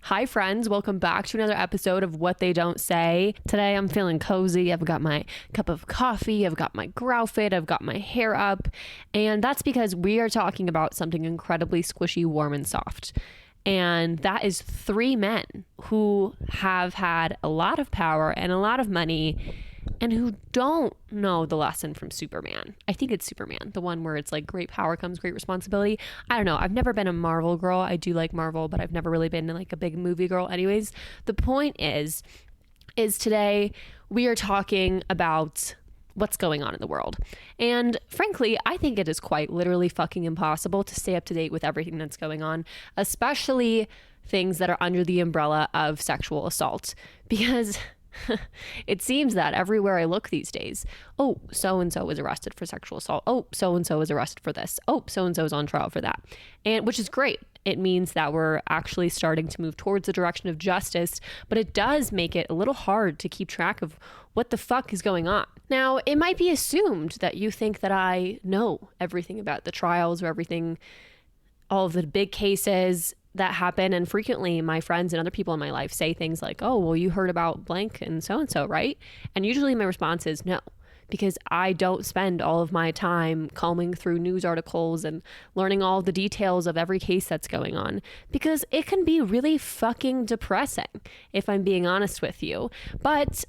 Hi friends, welcome back to another episode of What They Don't Say. Today I'm feeling cozy. I've got my cup of coffee, I've got my growl fit, I've got my hair up, and that's because we are talking about something incredibly squishy, warm, and soft. And that is three men who have had a lot of power and a lot of money and who don't know the lesson from Superman. I think it's Superman, the one where it's like great power comes great responsibility. I don't know. I've never been a Marvel girl. I do like Marvel, but I've never really been like a big movie girl. Anyways, the point is today we are talking about what's going on in the world. And frankly, I think it is quite literally fucking impossible to stay up to date with everything that's going on, especially things that are under the umbrella of sexual assault, because it seems that everywhere I look these days, oh, so-and-so was arrested for sexual assault. Oh, so-and-so was arrested for this. Oh, so-and-so is on trial for that. And which is great. It means that we're actually starting to move towards the direction of justice, but it does make it a little hard to keep track of what the fuck is going on. Now, it might be assumed that you think that I know everything about the trials or everything, all of the big cases that happen. And frequently my friends and other people in my life say things like, oh, well, you heard about blank and so, right? And usually my response is no, because I don't spend all of my time combing through news articles and learning all the details of every case that's going on, because it can be really fucking depressing, if I'm being honest with you. But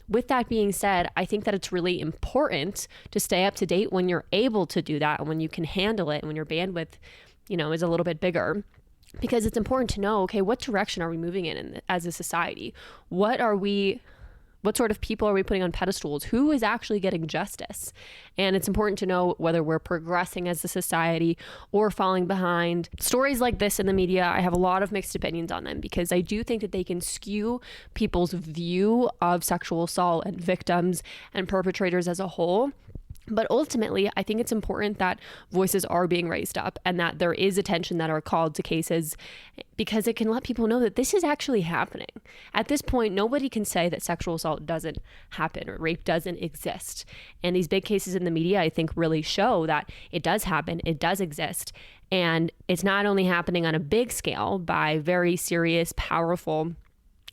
with that being said, I think that it's really important to stay up to date when you're able to do that and when you can handle it and when your bandwidth, is a little bit bigger. Because it's important to know, okay, what direction are we moving in as a society? What sort of people are we putting on pedestals? Who is actually getting justice? And it's important to know whether we're progressing as a society or falling behind. Stories like this in the media, I have a lot of mixed opinions on them because I do think that they can skew people's view of sexual assault and victims and perpetrators as a whole. But ultimately, I think it's important that voices are being raised up and that there is attention that are called to cases, because it can let people know that this is actually happening. At this point, nobody can say that sexual assault doesn't happen or rape doesn't exist. And these big cases in the media, I think, really show that it does happen, it does exist. And it's not only happening on a big scale by very serious, powerful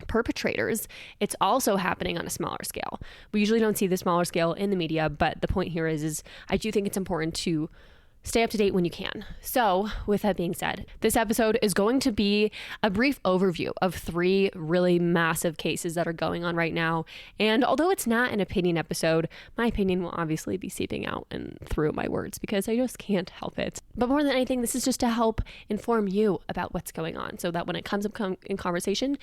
perpetrators, it's also happening on a smaller scale. We usually don't see the smaller scale in the media, but the point here is I do think it's important to stay up to date when you can. So with that being said, this episode is going to be a brief overview of three really massive cases that are going on right now. And although it's not an opinion episode, my opinion will obviously be seeping out and through my words because I just can't help it. But more than anything, this is just to help inform you about what's going on so that when it comes up in conversation,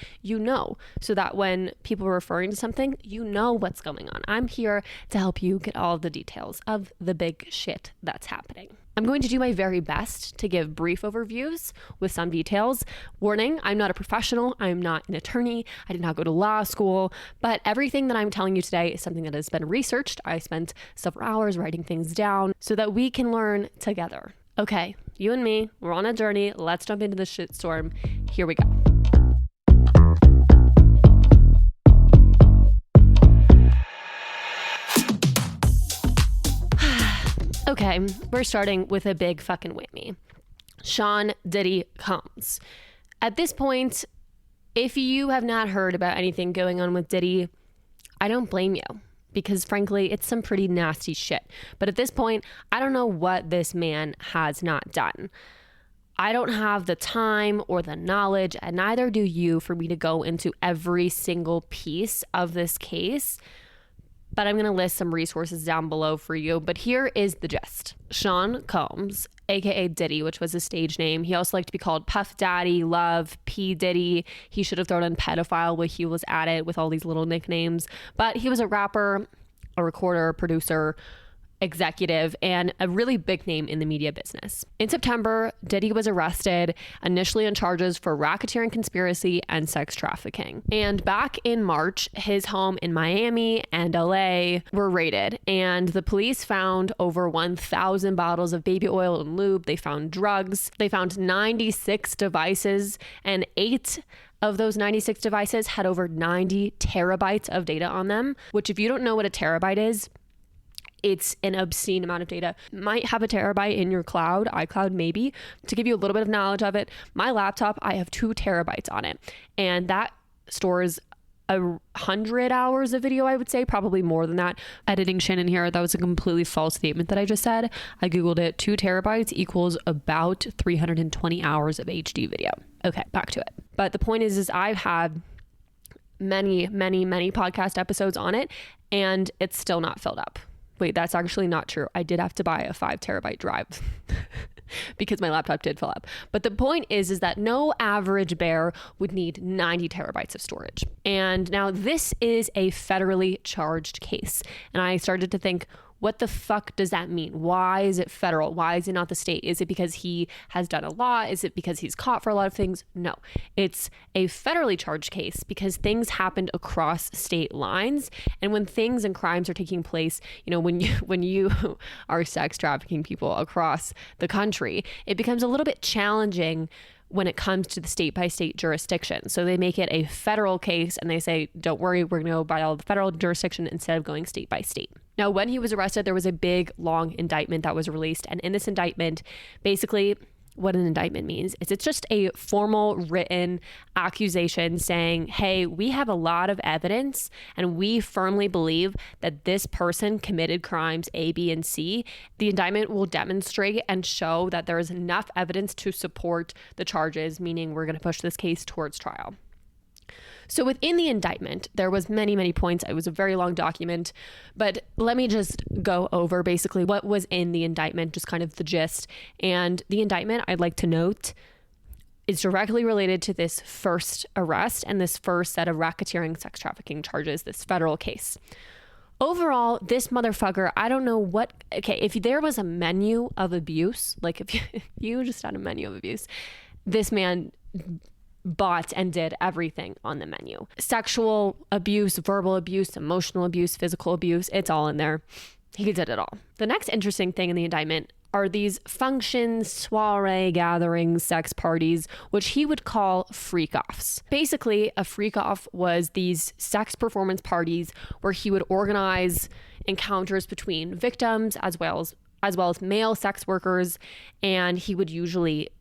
so that when people are referring to something, you know what's going on. I'm here to help you get all the details of the big shit that's happening. I'm going to do my very best to give brief overviews with some details. Warning, I'm not a professional. I'm not an attorney. I did not go to law school, but everything that I'm telling you today is something that has been researched. I spent several hours writing things down so that we can learn together. Okay, you and me, we're on a journey. Let's jump into the shitstorm. Here we go. Okay, we're starting with a big fucking whammy. Sean Diddy Combs. At this point, if you have not heard about anything going on with Diddy, I don't blame you, because frankly, it's some pretty nasty shit. But at this point, I don't know what this man has not done. I don't have the time or the knowledge, and neither do you, for me to go into every single piece of this case. But I'm going to list some resources down below for you. But here is the gist. Sean Combs, aka Diddy, which was his stage name. He also liked to be called Puff Daddy, Love, P. Diddy. He should have thrown in pedophile when he was at it with all these little nicknames. But he was a rapper, a recorder, producer, executive, and a really big name in the media business. In September, Diddy was arrested, initially on charges for racketeering, conspiracy, and sex trafficking. And back in March, his home in Miami and LA were raided, and the police found over 1,000 bottles of baby oil and lube. They found drugs. They found 96 devices, and 8 of those 96 devices had over 90 terabytes of data on them, which if you don't know what a terabyte is, It's an obscene amount of data. Might have a terabyte in your cloud, iCloud maybe. To give you a little bit of knowledge of it, my laptop, I have 2 terabytes on it, and that stores 100 hours of video, I would say, probably more than that. Editing Shannon here, that was a completely false statement that I just said. I Googled it. 2 terabytes equals about 320 hours of HD video. Okay, back to it. But the point is I've had many podcast episodes on it, and it's still not filled up. Wait, that's actually not true. I did have to buy a 5 terabyte drive because my laptop did fill up. But the point is that no average bear would need 90 terabytes of storage. And now this is a federally charged case. And I started to think, what the fuck does that mean? Why is it federal? Why is it not the state? Is it because he has done a lot? Is it because he's caught for a lot of things? No, it's a federally charged case because things happened across state lines. And when things and crimes are taking place, when you are sex trafficking people across the country, it becomes a little bit challenging when it comes to the state by state jurisdiction. So they make it a federal case and they say, don't worry, we're going to go by all the federal jurisdiction instead of going state by state. Now, when he was arrested, there was a big, long indictment that was released. And in this indictment, basically what an indictment means is it's just a formal written accusation saying, hey, we have a lot of evidence and we firmly believe that this person committed crimes A, B, and C. The indictment will demonstrate and show that there is enough evidence to support the charges, meaning we're going to push this case towards trial. So within the indictment, there was many points. It was a very long document, but let me just go over basically what was in the indictment, just kind of the gist. And the indictment, I'd like to note, is directly related to this first arrest and this first set of racketeering sex trafficking charges, this federal case. Overall, this motherfucker, I don't know what, okay, if there was a menu of abuse, like if you just had a menu of abuse, this man bought and did everything on the menu. Sexual abuse, verbal abuse, emotional abuse, physical abuse, it's all in there. He did it all. The next interesting thing in the indictment are these functions, soiree, gatherings, sex parties, which he would call freak-offs. Basically, a freak-off was these sex performance parties where he would organize encounters between victims as well as male sex workers. And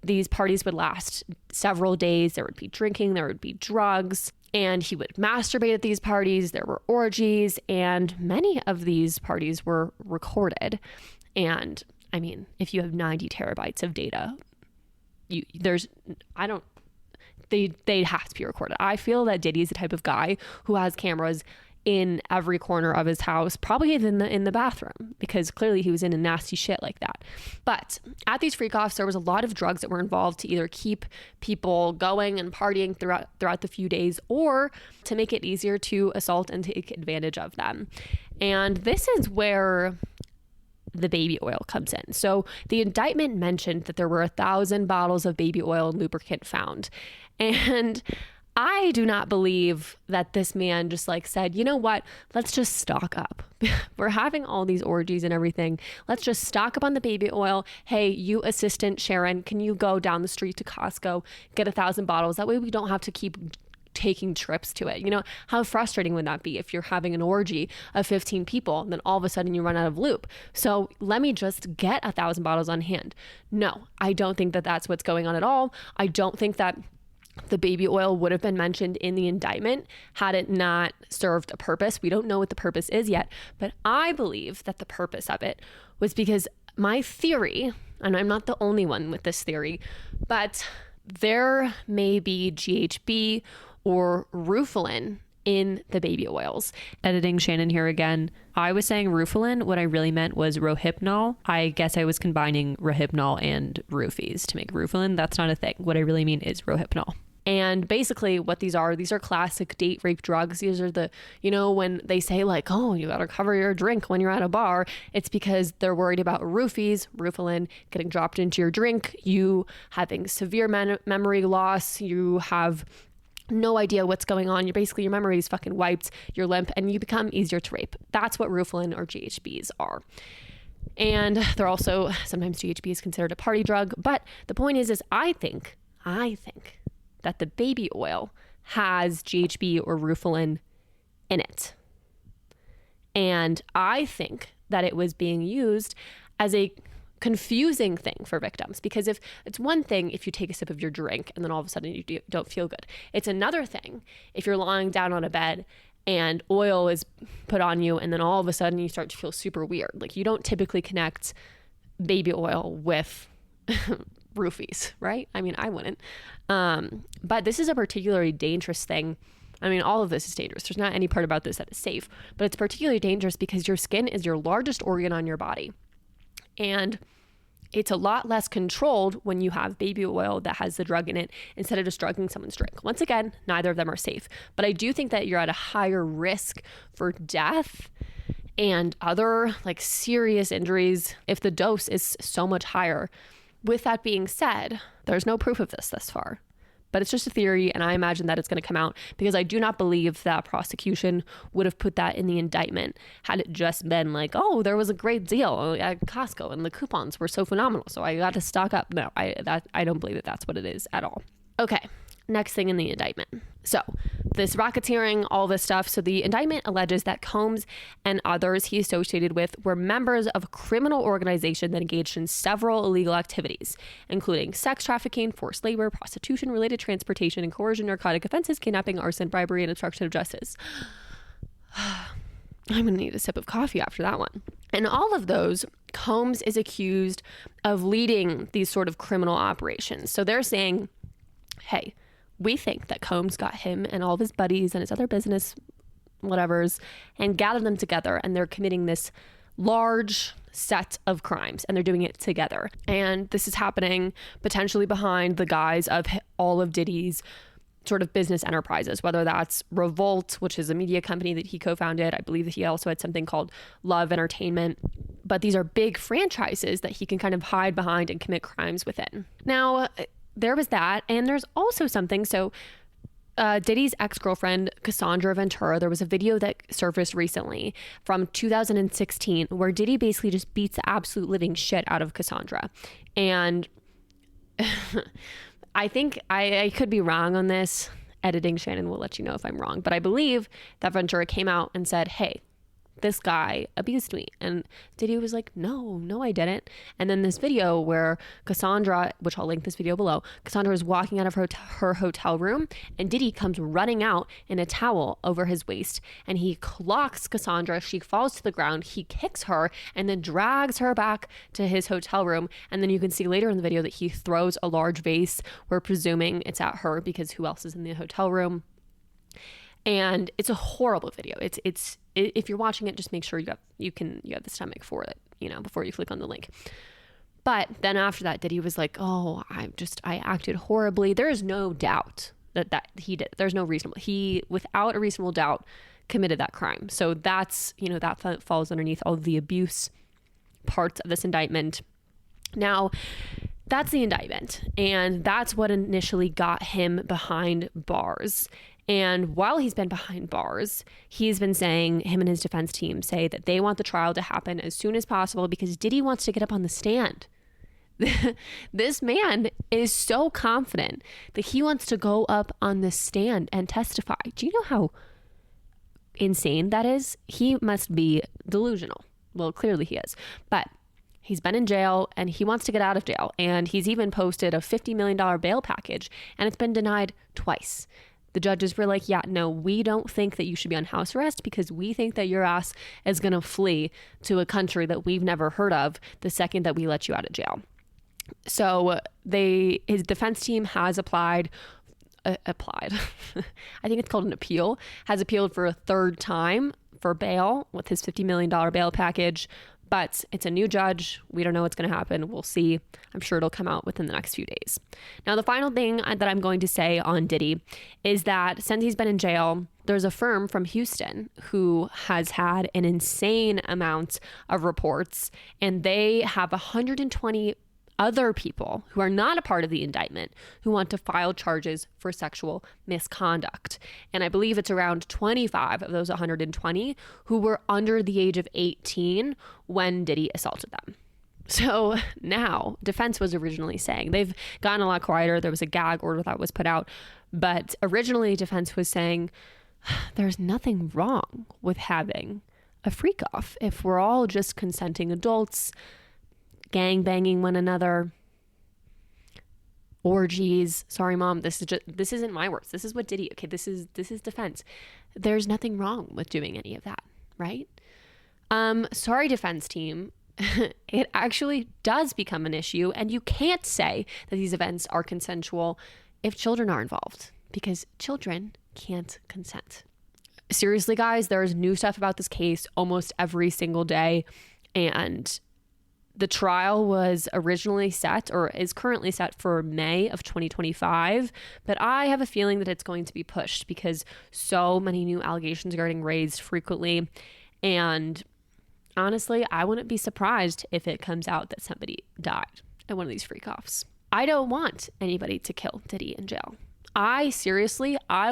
these parties would last several days. There would be drinking, there would be drugs, and he would masturbate at these parties. There were orgies, and many of these parties were recorded. And I mean, if you have 90 terabytes of data, they'd have to be recorded. I feel that Diddy is the type of guy who has cameras in every corner of his house, probably in the bathroom, because clearly he was into nasty shit like that. But at these freak-offs, there was a lot of drugs that were involved to either keep people going and partying throughout the few days, or to make it easier to assault and take advantage of them. And this is where the baby oil comes in. So the indictment mentioned that there were 1,000 bottles of baby oil and lubricant found. And I do not believe that this man just said, you know what, let's just stock up. We're having all these orgies and everything. Let's just stock up on the baby oil. Hey, you assistant Sharon, can you go down the street to Costco, get 1,000 bottles? That way we don't have to keep taking trips to it. How frustrating would that be if you're having an orgy of 15 people and then all of a sudden you run out of lube? So let me just get 1,000 bottles on hand. No, I don't think that that's what's going on at all. I don't think that the baby oil would have been mentioned in the indictment had it not served a purpose. We don't know what the purpose is yet, but I believe that the purpose of it was because my theory, and I'm not the only one with this theory, but there may be GHB or Rufalin in the baby oils. Editing Shannon here again. I was saying Rufalin. What I really meant was Rohypnol. I guess I was combining Rohypnol and roofies to make Rufalin. That's not a thing. What I really mean is Rohypnol. And basically what these are classic date rape drugs. These are the, when they say oh, you gotta cover your drink when you're at a bar, it's because they're worried about roofies, Rufalin, getting dropped into your drink, you having severe memory loss, you have no idea what's going on. Your memory is fucking wiped, you're limp, and you become easier to rape. That's what Rufalin or GHBs are. And they're also, sometimes GHB is considered a party drug. But the point is I think that the baby oil has GHB or Rufalin in it. And I think that it was being used as a confusing thing for victims. Because if it's one thing if you take a sip of your drink and then all of a sudden you don't feel good. It's another thing if you're lying down on a bed and oil is put on you and then all of a sudden you start to feel super weird. Like, you don't typically connect baby oil with roofies, right? I mean, I wouldn't. But this is a particularly dangerous thing. I mean, all of this is dangerous. There's not any part about this that is safe, but it's particularly dangerous because your skin is your largest organ on your body. And it's a lot less controlled when you have baby oil that has the drug in it instead of just drugging someone's drink. Once again, neither of them are safe. But I do think that you're at a higher risk for death and other like serious injuries if the dose is so much higher. With that being said, there's no proof of this thus far. But it's just a theory, and I imagine that it's going to come out because I do not believe that prosecution would have put that in the indictment had it just been like, oh, there was a great deal at Costco and the coupons were so phenomenal, so I got to stock up. No, I don't believe that that's what it is at all. Okay, next thing in the indictment. So this racketeering, all this stuff. So the indictment alleges that Combs and others he associated with were members of a criminal organization that engaged in several illegal activities, including sex trafficking, forced labor, prostitution, related transportation and coercion, narcotic offenses, kidnapping, arson, bribery, and obstruction of justice. I'm going to need a sip of coffee after that one. And all of those, Combs is accused of leading these sort of criminal operations. So they're saying, hey, we think that Combs got him and all of his buddies and his other business whatevers and gathered them together, and they're committing this large set of crimes and they're doing it together. And this is happening potentially behind the guise of all of Diddy's sort of business enterprises, whether that's Revolt, which is a media company that he co-founded. I believe that he also had something called Love Entertainment. But these are big franchises that he can kind of hide behind and commit crimes within. Now, there was that, and there's also something. So Diddy's ex-girlfriend, Cassandra Ventura, there was a video that surfaced recently from 2016 where Diddy basically just beats the absolute living shit out of Cassandra. And I think I could be wrong on this. Editing Shannon will let you know if I'm wrong. But I believe that Ventura came out and said, hey, this guy abused me. And Diddy was like, no, I didn't. And then this video where Cassandra, which I'll link this video below, Cassandra is walking out of her hotel room and Diddy comes running out in a towel over his waist and he clocks Cassandra. She falls to the ground. He kicks her and then drags her back to his hotel room. And then you can see later in the video that he throws a large vase. We're presuming it's at her because who else is in the hotel room? And it's a horrible video. It's if you're watching it, just make sure you have the stomach for it, before you click on the link. But then after that, Diddy was like, oh, I acted horribly. There is no doubt that he did. There's no he, without a reasonable doubt, committed that crime. So that's, that falls underneath all of the abuse parts of this indictment. Now, that's the indictment. And that's what initially got him behind bars. And while he's been behind bars, he's been saying, him and his defense team say that they want the trial to happen as soon as possible because Diddy wants to get up on the stand. This man is so confident that he wants to go up on the stand and testify. Do you know how insane that is? He must be delusional. Well, clearly he is. But he's been in jail and he wants to get out of jail. And he's even posted a $50 million bail package and it's been denied twice. The judges were like, yeah, no, we don't think that you should be on house arrest because we think that your ass is going to flee to a country that we've never heard of the second that we let you out of jail. So his defense team has applied. I think it's called an appeal, has appealed for a third time for bail with his $50 million bail package. But it's a new judge. We don't know what's going to happen. We'll see. I'm sure it'll come out within the next few days. Now, the final thing that I'm going to say on Diddy is that since he's been in jail, there's a firm from Houston who has had an insane amount of reports, and they have 120 other people who are not a part of the indictment who want to file charges for sexual misconduct. And I believe it's around 25 of those 120 who were under the age of 18 when Diddy assaulted them. So now, defense was originally saying, they've gotten a lot quieter. There was a gag order that was put out. But originally, defense was saying, there's nothing wrong with having a freak off, if we're all just consenting adults, gang banging one another, orgies. Sorry, mom, this isn't my words. This is what Diddy. Okay, this is defense. There's nothing wrong with doing any of that, right? Sorry, defense team. It actually does become an issue, and you can't say that these events are consensual if children are involved, because children can't consent. Seriously, guys, there's new stuff about this case almost every single day, and the trial was originally set, or is currently set, for May of 2025, but I have a feeling that it's going to be pushed because so many new allegations are getting raised frequently, and honestly, I wouldn't be surprised if it comes out that somebody died at one of these freak-offs. I don't want anybody to kill Diddy in jail. I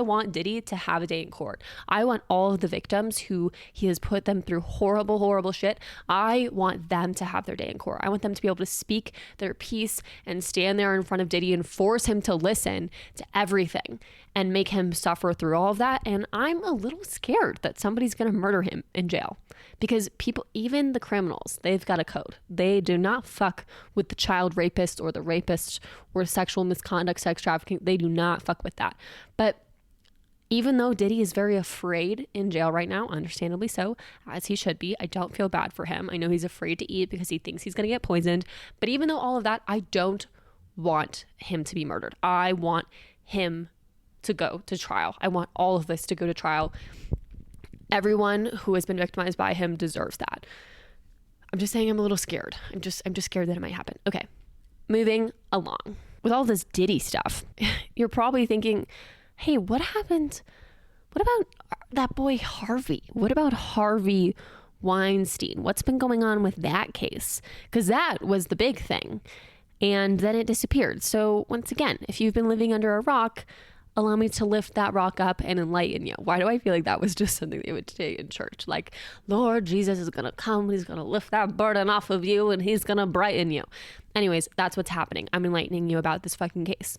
want Diddy to have a day in court. I want all of the victims who he has put them through horrible, horrible shit. I want them to have their day in court. I want them to be able to speak their piece and stand there in front of Diddy and force him to listen to everything and make him suffer through all of that. And I'm a little scared that somebody's going to murder him in jail, because people, even the criminals, they've got a code. They do not fuck with the child rapist or the rapist or sexual misconduct, sex trafficking. They do not fuck with that. But even though Diddy is very afraid in jail right now, understandably so, as he should be, I don't feel bad for him. I know he's afraid to eat because he thinks he's going to get poisoned. But even though all of that, I don't want him to be murdered. I want him to go to trial. I want all of this to go to trial. Everyone who has been victimized by him deserves that. I'm just saying I'm a little scared. I'm just scared that it might happen. Okay, moving along. With all this Diddy stuff, you're probably thinking, hey, what happened? What about that boy Harvey? What about Harvey Weinstein? What's been going on with that case? Because that was the big thing. And then it disappeared. So once again, if you've been living under a rock, allow me to lift that rock up and enlighten you. Why do I feel like that was just something they would say in church? Like, Lord Jesus is going to come. He's going to lift that burden off of you and he's going to brighten you. Anyways, that's what's happening. I'm enlightening you about this fucking case.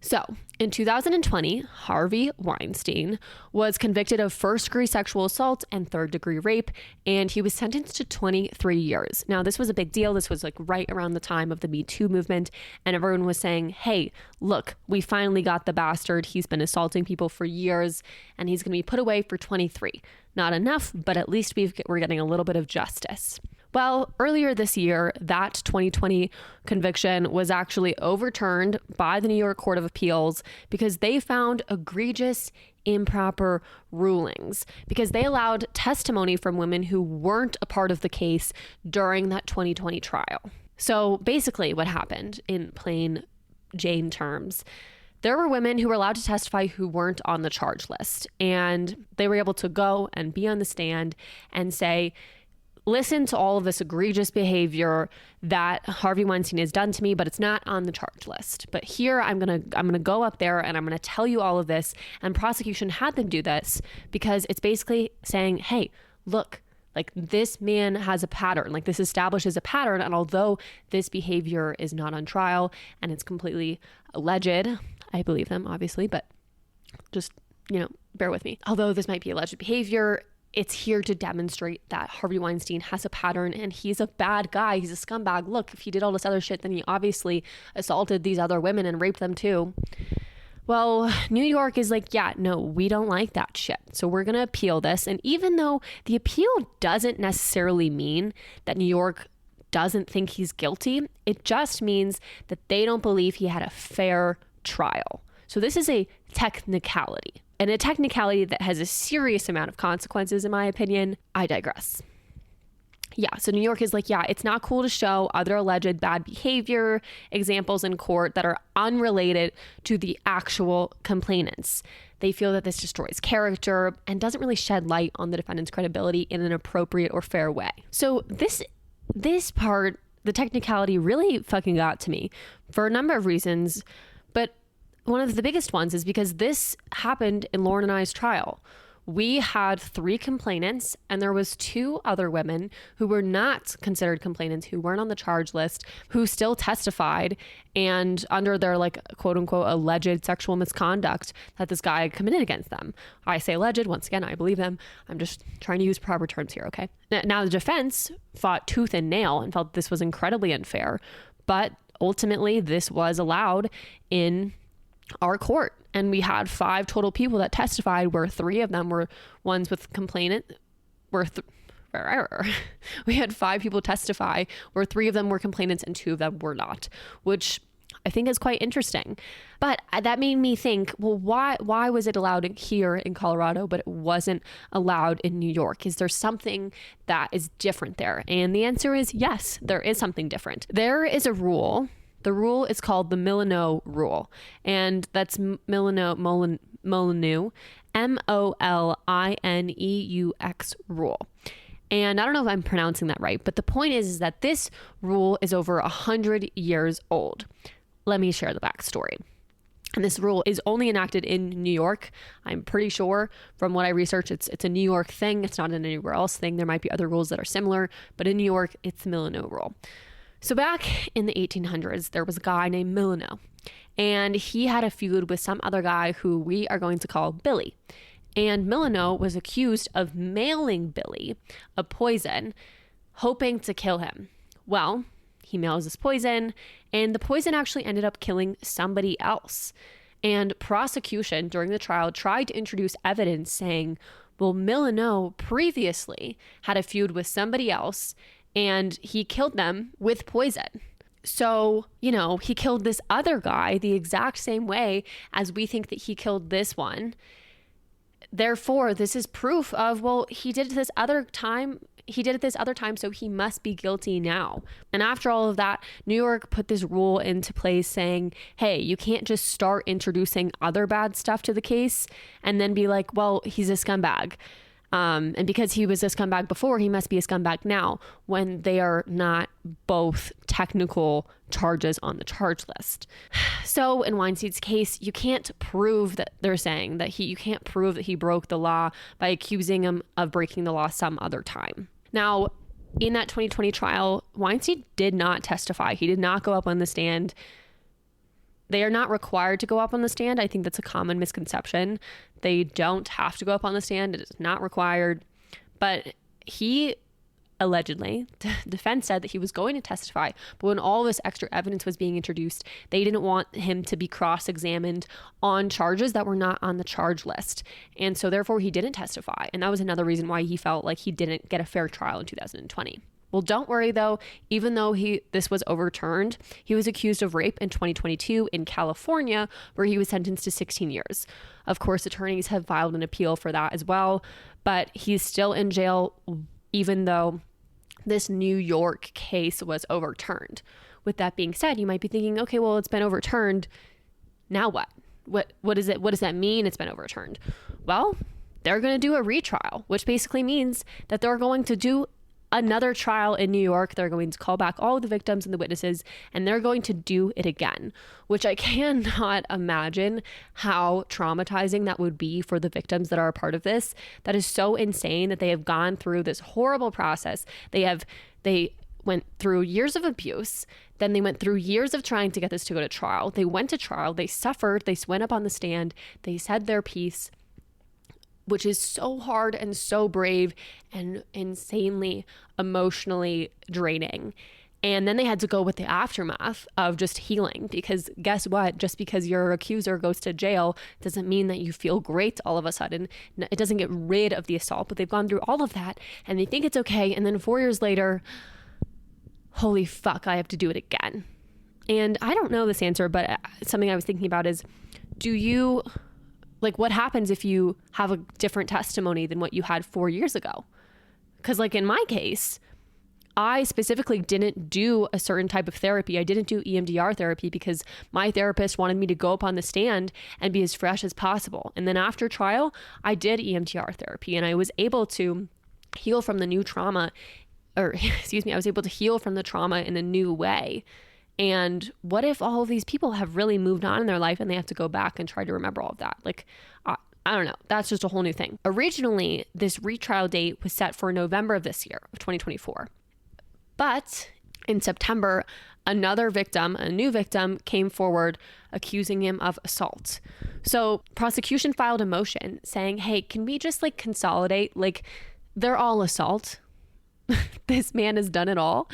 So in 2020, Harvey Weinstein was convicted of first-degree sexual assault and third-degree rape, and he was sentenced to 23 years. Now, this was a big deal. This was like right around the time of the Me Too movement, and everyone was saying, hey, look, we finally got the bastard. He's been assaulting people for years, and he's going to be put away for 23. Not enough, but at least we're getting a little bit of justice. Well, earlier this year, that 2020 conviction was actually overturned by the New York Court of Appeals because they found egregious, improper rulings, because they allowed testimony from women who weren't a part of the case during that 2020 trial. So basically what happened in plain Jane terms, there were women who were allowed to testify who weren't on the charge list, and they were able to go and be on the stand and say, listen to all of this egregious behavior that Harvey Weinstein has done to me, but it's not on the charge list. But here I'm gonna go up there and I'm gonna tell you all of this. And prosecution had them do this because it's basically saying, hey, look, like this man has a pattern, like this establishes a pattern. And although this behavior is not on trial and it's completely alleged, I believe them, obviously, but just, bear with me. Although this might be alleged behavior, it's here to demonstrate that Harvey Weinstein has a pattern and he's a bad guy. He's a scumbag. Look, if he did all this other shit, then he obviously assaulted these other women and raped them too. Well, New York is like, yeah, no, we don't like that shit. So we're going to appeal this. And even though the appeal doesn't necessarily mean that New York doesn't think he's guilty, it just means that they don't believe he had a fair trial. So this is a technicality. And a technicality that has a serious amount of consequences, in my opinion. I digress. Yeah, so New York is like, yeah, it's not cool to show other alleged bad behavior examples in court that are unrelated to the actual complainants. They feel that this destroys character and doesn't really shed light on the defendant's credibility in an appropriate or fair way. So this part, the technicality, really fucking got to me for a number of reasons, but one of the biggest ones is because this happened in Lauren and I's trial. We had 3 complainants, and there was 2 other women who were not considered complainants, who weren't on the charge list, who still testified, and under their like quote unquote alleged sexual misconduct that this guy committed against them. I say alleged, once again, I believe them. I'm just trying to use proper terms here, okay? Now the defense fought tooth and nail and felt this was incredibly unfair, but ultimately this was allowed in our court. And we had 5 total people that testified, where 3 of them were ones with complainant. We had 5 people testify, where 3 of them were complainants and 2 of them were not, which I think is quite interesting. But that made me think, well, why was it allowed here in Colorado, but it wasn't allowed in New York? Is there something that is different there? And the answer is yes, there is something different. There is a rule. The rule is called the Molyneux rule, and that's Molyneux, Molineux rule. And I don't know if I'm pronouncing that right, but the point is that this rule is over 100 years old. Let me share the backstory. And this rule is only enacted in New York. I'm pretty sure from what I researched, it's a New York thing. It's not an anywhere else thing. There might be other rules that are similar, but in New York, it's the Molyneux rule. So back in the 1800s, there was a guy named Molyneux, and he had a feud with some other guy who we are going to call Billy. And Molyneux was accused of mailing Billy a poison, hoping to kill him. Well, he mails this poison, and the poison actually ended up killing somebody else. And prosecution during the trial tried to introduce evidence saying, well, Molyneux previously had a feud with somebody else, and he killed them with poison. So, he killed this other guy the exact same way as we think that he killed this one. Therefore, this is proof of, well, he did it this other time, so he must be guilty now. And after all of that, New York put this rule into place saying, hey, you can't just start introducing other bad stuff to the case and then be like, well, he's a scumbag. And because he was a scumbag before, he must be a scumbag now, when they are not both technical charges on the charge list. So in Weinstein's case, you can't prove that they're saying that you can't prove that he broke the law by accusing him of breaking the law some other time. Now, in that 2020 trial, Weinstein did not testify. He did not go up on the stand. They are not required to go up on the stand. I think that's a common misconception. They don't have to go up on the stand. It is not required. But he allegedly, the defense said that he was going to testify. But when all this extra evidence was being introduced, they didn't want him to be cross-examined on charges that were not on the charge list. And so therefore he didn't testify. And that was another reason why he felt like he didn't get a fair trial in 2020. Well, don't worry though, even though this was overturned, he was accused of rape in 2022 in California, where he was sentenced to 16 years. Of course, attorneys have filed an appeal for that as well, but he's still in jail even though this New York case was overturned. With that being said, you might be thinking, okay, well, it's been overturned. Now what? What is it? What does that mean? It's been overturned. Well, they're going to do a retrial, which basically means that they're going to do another trial in New York. They're going to call back all the victims and the witnesses, and they're going to do it again, which I cannot imagine how traumatizing that would be for the victims that are a part of this. That is so insane that they have gone through this horrible process. They went through years of abuse. Then they went through years of trying to get this to go to trial. They went to trial. They suffered. They went up on the stand. They said their piece, which is so hard and so brave and insanely emotionally draining. And then they had to go with the aftermath of just healing, because guess what? Just because your accuser goes to jail doesn't mean that you feel great all of a sudden. It doesn't get rid of the assault, but they've gone through all of that and they think it's okay. And then 4 years later, holy fuck, I have to do it again. And I don't know this answer, but something I was thinking about is, what happens if you have a different testimony than what you had 4 years ago? Because in my case, I specifically didn't do a certain type of therapy. I didn't do EMDR therapy because my therapist wanted me to go up on the stand and be as fresh as possible. And then after trial, I did EMDR therapy and I was able to heal from the new trauma, I was able to heal from the trauma in a new way. And what if all of these people have really moved on in their life and they have to go back and try to remember all of that? I don't know. That's just a whole new thing. Originally, this retrial date was set for November of this year, of 2024. But in September, a new victim, came forward accusing him of assault. So prosecution filed a motion saying, hey, can we just like consolidate? Like, they're all assault. This man has done it all.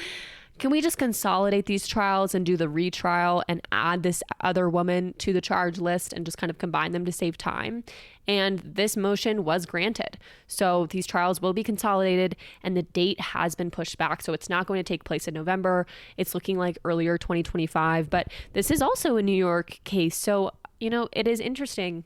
Can we just consolidate these trials and do the retrial and add this other woman to the charge list and just kind of combine them to save time? And this motion was granted. So these trials will be consolidated and the date has been pushed back. So it's not going to take place in November. It's looking like earlier 2025. But this is also a New York case. So, it is interesting.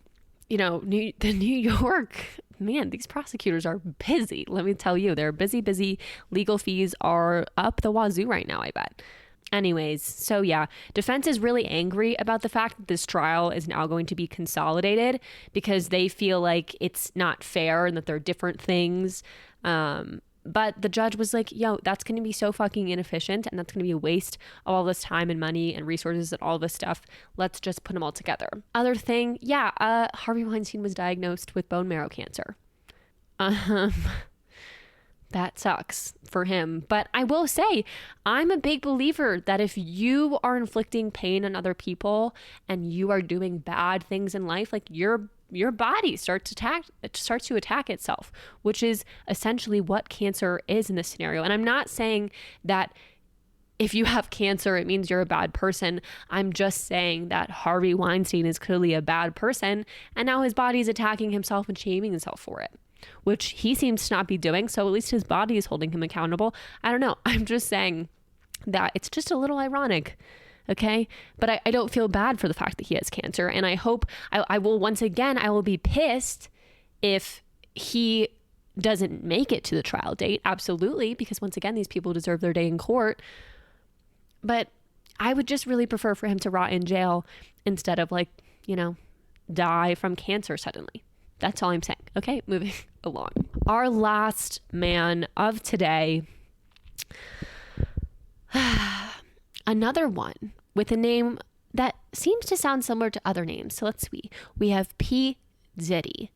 The New York, man, these prosecutors are busy. Let me tell you, they're busy. Legal fees are up the wazoo right now, I bet. Anyways, so yeah, defense is really angry about the fact that this trial is now going to be consolidated because they feel like it's not fair and that they're different things. But the judge was like, yo, that's going to be so fucking inefficient and that's going to be a waste of all this time and money and resources and all this stuff. Let's just put them all together. Other thing, Harvey Weinstein was diagnosed with bone marrow cancer. That sucks for him. But I will say, I'm a big believer that if you are inflicting pain on other people and you are doing bad things in life, like your body starts to attack itself, which is essentially what cancer is in this scenario. And I'm not saying that if you have cancer, it means you're a bad person. I'm just saying that Harvey Weinstein is clearly a bad person, and now his body is attacking himself and shaming himself for it, which he seems to not be doing. So at least his body is holding him accountable. I don't know. I'm just saying that it's just a little ironic. Okay. But I don't feel bad for the fact that he has cancer. And I hope I will be pissed if he doesn't make it to the trial date. Absolutely. Because once again, these people deserve their day in court. But I would just really prefer for him to rot in jail instead of die from cancer suddenly. That's all I'm saying. Okay. Moving along. Our last man of today, another one with a name that seems to sound similar to other names. So let's see. We have P. Diddy.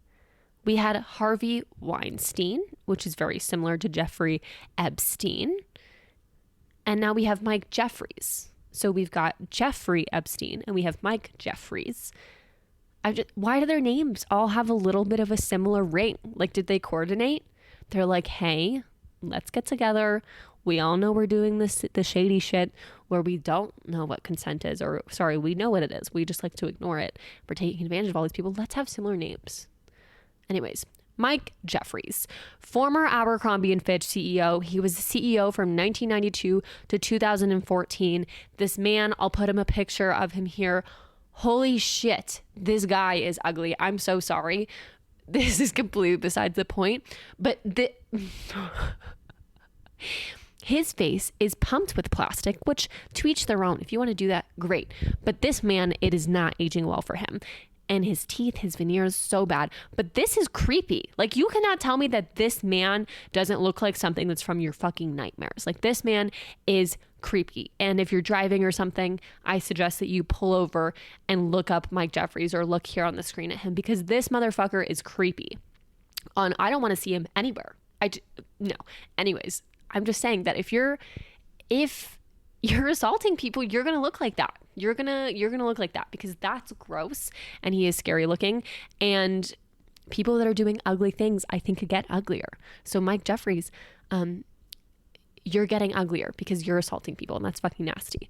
We had Harvey Weinstein, which is very similar to Jeffrey Epstein. And now we have Mike Jeffries. So we've got Jeffrey Epstein and we have Mike Jeffries. Why do their names all have a little bit of a similar ring? Like, did they coordinate? They're like, hey, let's get together. We all know we're doing the shady shit where we don't know what consent is, or sorry, we know what it is. We just like to ignore it. We're taking advantage of all these people. Let's have similar names. Anyways, Mike Jeffries, former Abercrombie & Fitch CEO. He was the CEO from 1992 to 2014. This man, I'll put him a picture of him here. Holy shit, this guy is ugly. I'm so sorry. This is completely besides the point. But his face is pumped with plastic, which to each their own. If you want to do that, great. But this man, it is not aging well for him. And his teeth, his veneers, so bad. But this is creepy. Like, you cannot tell me that this man doesn't look like something that's from your fucking nightmares. Like, this man is creepy. And if you're driving or something, I suggest that you pull over and look up Mike Jeffries or look here on the screen at him, because this motherfucker is creepy. I don't want to see him anywhere. No. Anyways, I'm just saying that if you're assaulting people, you're going to look like that. You're going to look like that, because that's gross and he is scary looking, and people that are doing ugly things, I think, could get uglier. So Mike Jeffries, you're getting uglier because you're assaulting people, and that's fucking nasty.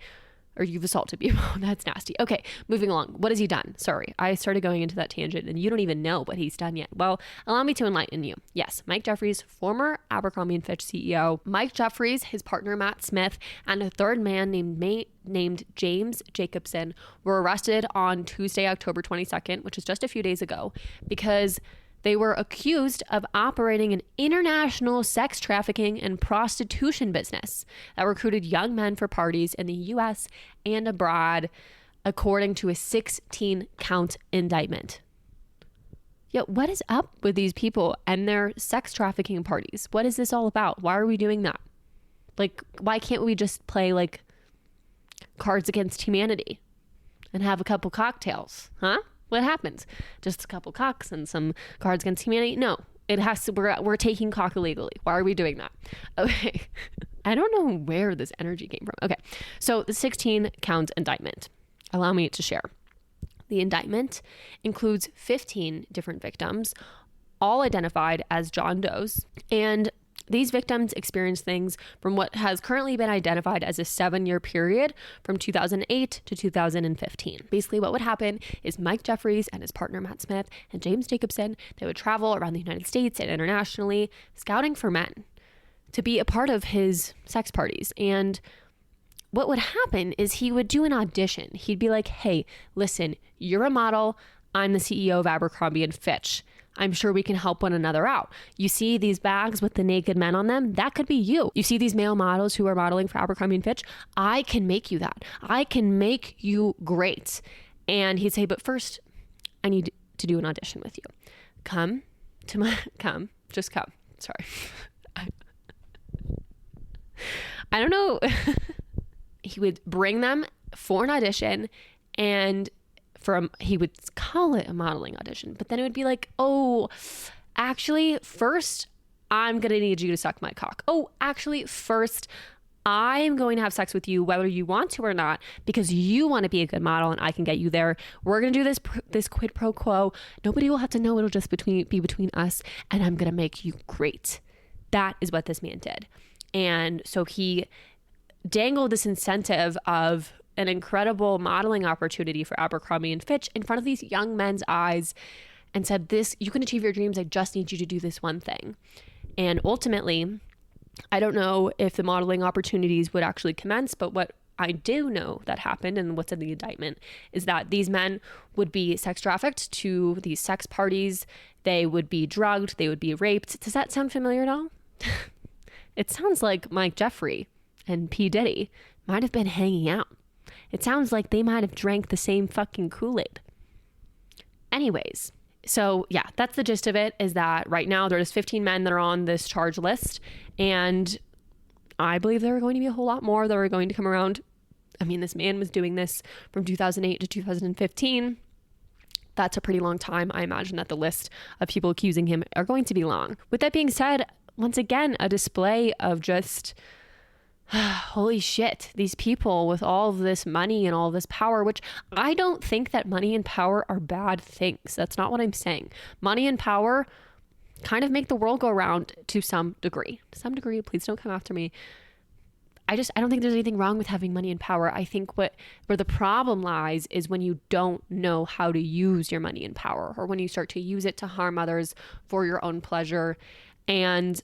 Or you've assaulted people. That's nasty. Okay, moving along. What has he done? Sorry, I started going into that tangent and you don't even know what he's done yet. Well, allow me to enlighten you. Yes, Mike Jeffries, former Abercrombie & Fitch CEO. Mike Jeffries, his partner Matt Smith, and a third man named James Jacobson were arrested on Tuesday, October 22nd, which is just a few days ago, because they were accused of operating an international sex trafficking and prostitution business that recruited young men for parties in the U.S. and abroad, according to a 16-count indictment. Yo, what is up with these people and their sex trafficking parties? What is this all about? Why are we doing that? Like, why can't we just play like Cards Against Humanity and have a couple cocktails, huh? What happens? Just a couple cocks and some Cards Against Humanity? No, it has to, we're taking cock illegally. Why are we doing that? Okay. I don't know where this energy came from. Okay. So the 16 count indictment. Allow me to share. The indictment includes 15 different victims, all identified as John Does. And these victims experienced things from what has currently been identified as a 7-year period from 2008 to 2015. Basically, what would happen is Mike Jeffries and his partner Matt Smith and James Jacobson, they would travel around the United States and internationally scouting for men to be a part of his sex parties. And what would happen is he would do an audition. He'd be like, hey, listen, you're a model. I'm the CEO of Abercrombie & Fitch. I'm sure we can help one another out. You see these bags with the naked men on them? That could be you. You see these male models who are modeling for Abercrombie & Fitch? I can make you that. I can make you great. And he'd say, but first, I need to do an audition with you. Just come. Sorry. I don't know. He would bring them for an audition, and he would call it a modeling audition, but then it would be like, oh, actually, first, I'm going to need you to suck my cock. Oh, actually, first, I'm going to have sex with you, whether you want to or not, because you want to be a good model and I can get you there. We're going to do this quid pro quo. Nobody will have to know. It'll just be between us, and I'm going to make you great. That is what this man did. And so he dangled this incentive of an incredible modeling opportunity for Abercrombie & Fitch in front of these young men's eyes and said, you can achieve your dreams. I just need you to do this one thing. And ultimately, I don't know if the modeling opportunities would actually commence, but what I do know that happened and what's in the indictment is that these men would be sex trafficked to these sex parties. They would be drugged. They would be raped. Does that sound familiar at all? It sounds like Mike Jeffries and P. Diddy might have been hanging out. It sounds like they might have drank the same fucking Kool-Aid. Anyways, so yeah, that's the gist of it, is that right now there's 15 men that are on this charge list, and I believe there are going to be a whole lot more that are going to come around. I mean, this man was doing this from 2008 to 2015. That's a pretty long time. I imagine that the list of people accusing him are going to be long. With that being said, once again, a display of just holy shit, these people with all of this money and all of this power, which I don't think that money and power are bad things. That's not what I'm saying. Money and power kind of make the world go round to some degree. To some degree, please don't come after me. I don't think there's anything wrong with having money and power. I think where the problem lies is when you don't know how to use your money and power, or when you start to use it to harm others for your own pleasure. And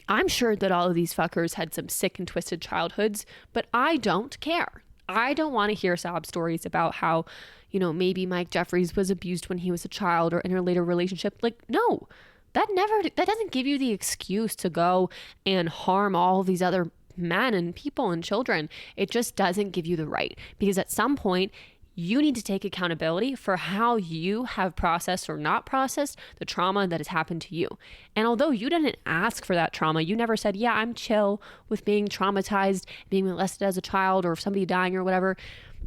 I'm sure that all of these fuckers had some sick and twisted childhoods, but I don't care. I don't want to hear sob stories about how, maybe Mike Jeffries was abused when he was a child or in a later relationship. Like, no, that doesn't give you the excuse to go and harm all of these other men and people and children. It just doesn't give you the right, because at some point you need to take accountability for how you have processed or not processed the trauma that has happened to you. And although you didn't ask for that trauma, you never said, yeah, I'm chill with being traumatized, being molested as a child, or somebody dying or whatever.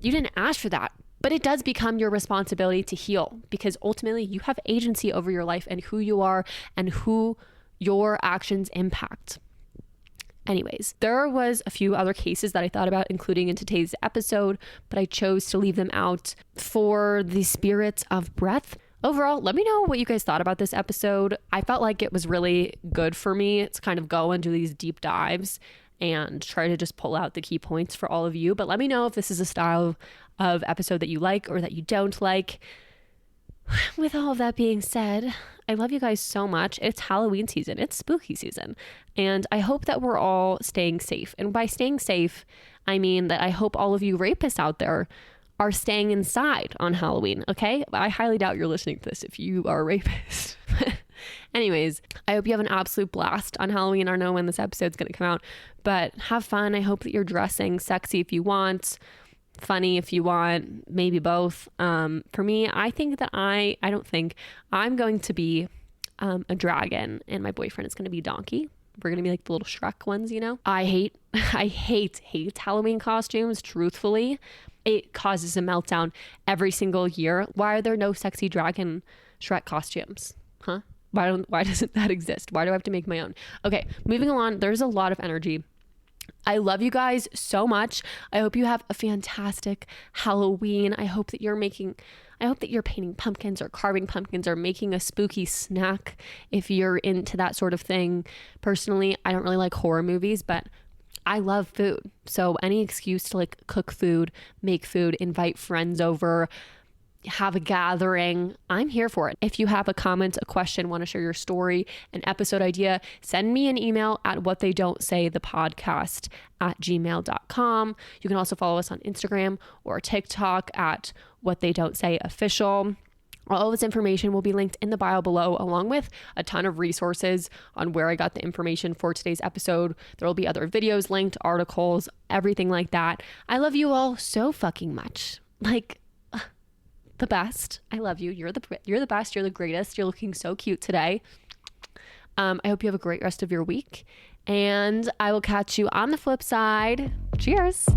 You didn't ask for that, but it does become your responsibility to heal, because ultimately you have agency over your life and who you are and who your actions impact. Anyways, there was a few other cases that I thought about including in today's episode, but I chose to leave them out for the spirit of breath. Overall, let me know what you guys thought about this episode. I felt like it was really good for me to kind of go into these deep dives and try to just pull out the key points for all of you. But let me know if this is a style of episode that you like or that you don't like. With all of that being said, I love you guys so much. It's Halloween season. It's spooky season. And I hope that we're all staying safe. And by staying safe, I mean that I hope all of you rapists out there are staying inside on Halloween, okay? I highly doubt you're listening to this if you are a rapist. Anyways, I hope you have an absolute blast on Halloween. I don't know when this episode's going to come out, but have fun. I hope that you're dressing sexy if you want, funny if you want, maybe both. For me, I think that I'm going to be a dragon and my boyfriend is going to be donkey. We're going to be like the little Shrek ones, I hate Halloween costumes, truthfully. it causes a meltdown every single year. Why are there no sexy dragon Shrek costumes? Huh? Why doesn't that exist? Why do I have to make my own? Okay, moving along. There's a lot of energy. I love you guys so much. I hope you have a fantastic Halloween. I hope that you're painting pumpkins or carving pumpkins or making a spooky snack if you're into that sort of thing. Personally, I don't really like horror movies, but I love food. So any excuse to like cook food, make food, invite friends over, have a gathering, I'm here for it. If you have a comment, a question, want to share your story, an episode idea, send me an email at whattheydon'tsaythepodcast@gmail.com. You can also follow us on Instagram or TikTok at whattheydon'tsayofficial. All of this information will be linked in the bio below, along with a ton of resources on where I got the information for today's episode. There will be other videos linked, articles, everything like that. I love you all so fucking much. Like, the best. I love you. You're the best. You're the greatest. You're looking so cute today. I hope you have a great rest of your week, and I will catch you on the flip side. Cheers.